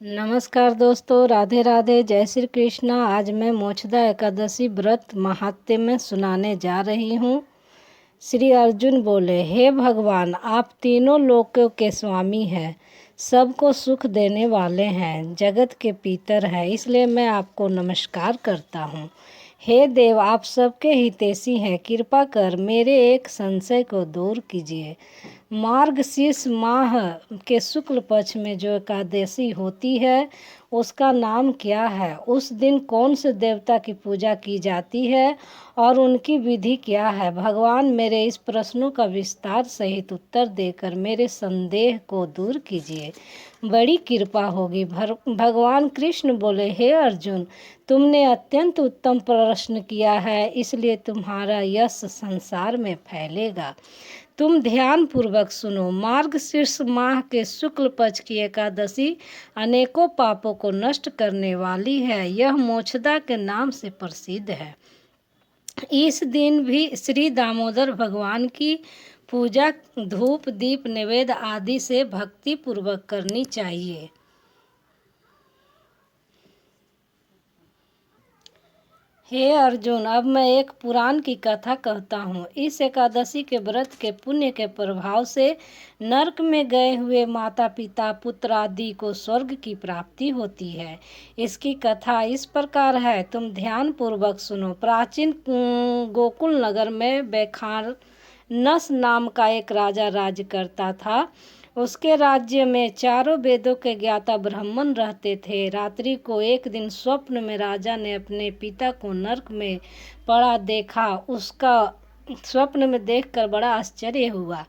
नमस्कार दोस्तों, राधे राधे, जय श्री कृष्णा। आज मैं मोक्षदा एकादशी व्रत महात्म्य में सुनाने जा रही हूँ। श्री अर्जुन बोले, हे भगवान, आप तीनों लोकों के स्वामी हैं, सबको सुख देने वाले हैं, जगत के पीतर हैं, इसलिए मैं आपको नमस्कार करता हूँ। हे देव, आप सबके हितैषी हैं, कृपा कर मेरे एक संशय को दूर कीजिए। मार्गशीर्ष माह के शुक्ल पक्ष में जो एकादशी होती है उसका नाम क्या है? उस दिन कौन से देवता की पूजा की जाती है और उनकी विधि क्या है? भगवान, मेरे इस प्रश्नों का विस्तार सहित उत्तर देकर मेरे संदेह को दूर कीजिए, बड़ी कृपा होगी। भगवान कृष्ण बोले, हे अर्जुन, तुमने अत्यंत उत्तम प्रश्न किया है, इसलिए तुम्हारा यश संसार में फैलेगा। तुम ध्यान पूर्वक सुनो। मार्गशीर्ष माह के शुक्ल पक्ष की एकादशी अनेकों पापों को नष्ट करने वाली है। यह मोक्षदा के नाम से प्रसिद्ध है। इस दिन भी श्री दामोदर भगवान की पूजा धूप दीप नैवेद्य आदि से भक्ति पूर्वक करनी चाहिए। हे अर्जुन, अब मैं एक पुराण की कथा कहता हूँ। इस एकादशी के व्रत के पुण्य के प्रभाव से नरक में गए हुए माता पिता पुत्र आदि को स्वर्ग की प्राप्ति होती है। इसकी कथा इस प्रकार है, तुम ध्यान पूर्वक सुनो। प्राचीन गोकुल नगर में बैखानस नाम का एक राजा राज्य करता था। उसके राज्य में चारों वेदों के ज्ञाता ब्राह्मण रहते थे। रात्रि को एक दिन स्वप्न में राजा ने अपने पिता को नरक में पड़ा देखा। उसका स्वप्न में देखकर बड़ा आश्चर्य हुआ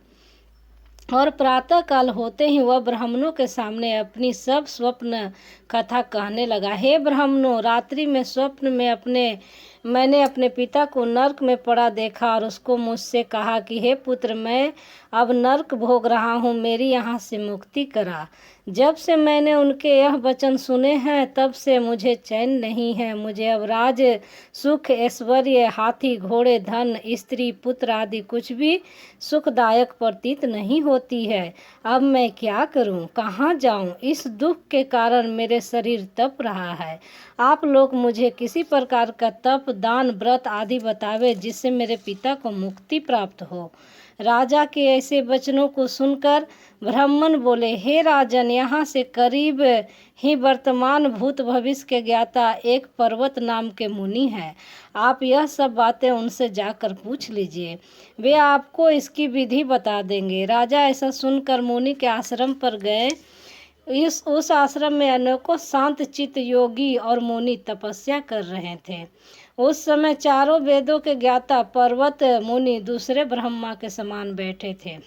और प्रातः काल होते ही वह ब्राह्मणों के सामने अपनी सब स्वप्न कथा कहने लगा। हे ब्राह्मणों, रात्रि में स्वप्न में मैंने अपने पिता को नरक में पड़ा देखा और उसको मुझसे कहा कि हे पुत्र, मैं अब नरक भोग रहा हूँ, मेरी यहाँ से मुक्ति करा। जब से मैंने उनके यह वचन सुने हैं तब से मुझे चैन नहीं है। मुझे अब राज सुख ऐश्वर्य हाथी घोड़े धन स्त्री पुत्र आदि कुछ भी सुखदायक प्रतीत नहीं होती है। अब मैं क्या करूं, कहाँ जाऊं? इस दुख के कारण मेरे शरीर तप रहा है। आप लोग मुझे किसी प्रकार का तप दान व्रत आदि बतावे जिससे मेरे पिता को मुक्ति प्राप्त हो। राजा के ऐसे वचनों को सुनकर ब्राह्मण बोले, हे राजन, यहाँ से करीब ही वर्तमान भूत भविष्य के ज्ञाता एक पर्वत नाम के मुनि हैं। आप यह सब बातें उनसे जाकर पूछ लीजिए, वे आपको इसकी विधि बता देंगे। राजा ऐसा सुनकर मुनि के आश्रम पर गए। उस आश्रम में अनेकों शांत चित्त योगी और मुनि तपस्या कर रहे थे। उस समय चारों वेदों के ज्ञाता पर्वत मुनि दूसरे ब्रह्मा के समान बैठे थे।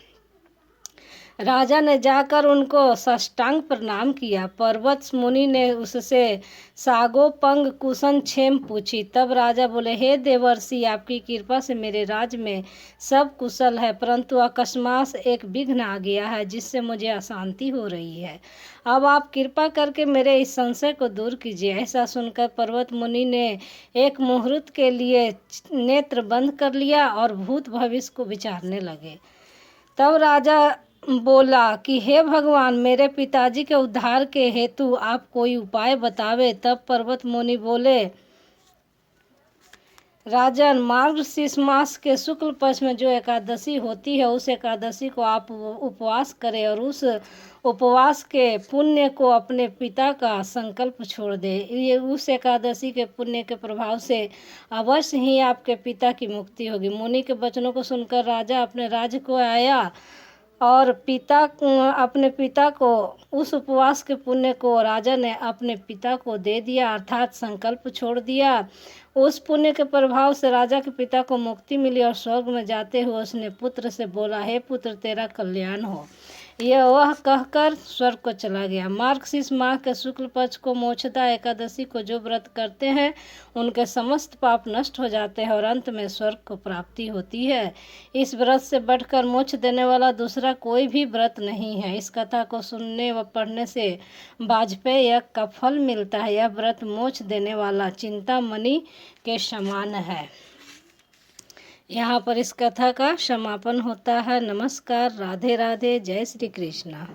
राजा ने जाकर उनको साष्टांग प्रणाम किया। पर्वत मुनि ने उससे सागोपंग कुशन क्षेम पूछी। तब राजा बोले, हे देवर्षि, आपकी कृपा से मेरे राज्य में सब कुशल है, परंतु अकस्मात एक विघ्न आ गया है जिससे मुझे अशांति हो रही है। अब आप कृपा करके मेरे इस संशय को दूर कीजिए। ऐसा सुनकर पर्वत मुनि ने एक मुहूर्त के लिए नेत्र बंद कर लिया और भूत भविष्य को विचारने लगे। तब राजा बोला कि हे भगवान, मेरे पिताजी के उद्धार के हेतु आप कोई उपाय बतावे। तब पर्वत मुनि बोले, राजन, मार्गशीर्ष मास के शुक्ल पक्ष में जो एकादशी होती है उस एकादशी को आप उपवास करें और उस उपवास के पुण्य को अपने पिता का संकल्प छोड़ दे। ये उस एकादशी के पुण्य के प्रभाव से अवश्य ही आपके पिता की मुक्ति होगी। मुनि के वचनों को सुनकर राजा अपने राज्य को आया और अपने पिता को उस उपवास के पुण्य को राजा ने अपने पिता को दे दिया, अर्थात संकल्प छोड़ दिया। उस पुण्य के प्रभाव से राजा के पिता को मुक्ति मिली और स्वर्ग में जाते हुए उसने पुत्र से बोला, हे पुत्र, तेरा कल्याण हो। यह वह कहकर स्वर्ग को चला गया। मार्गशीर्ष माह के शुक्ल पक्ष को मोक्षदा एकादशी को जो व्रत करते हैं उनके समस्त पाप नष्ट हो जाते हैं और अंत में स्वर्ग को प्राप्ति होती है। इस व्रत से बढ़कर मोक्ष देने वाला दूसरा कोई भी व्रत नहीं है। इस कथा को सुनने व पढ़ने से वाजपेय यज्ञ का फल मिलता है। यह व्रत मोक्ष देने वाला चिंतामणि के समान है। यहाँ पर इस कथा का समापन होता है। नमस्कार, राधे राधे, जय श्री कृष्णा।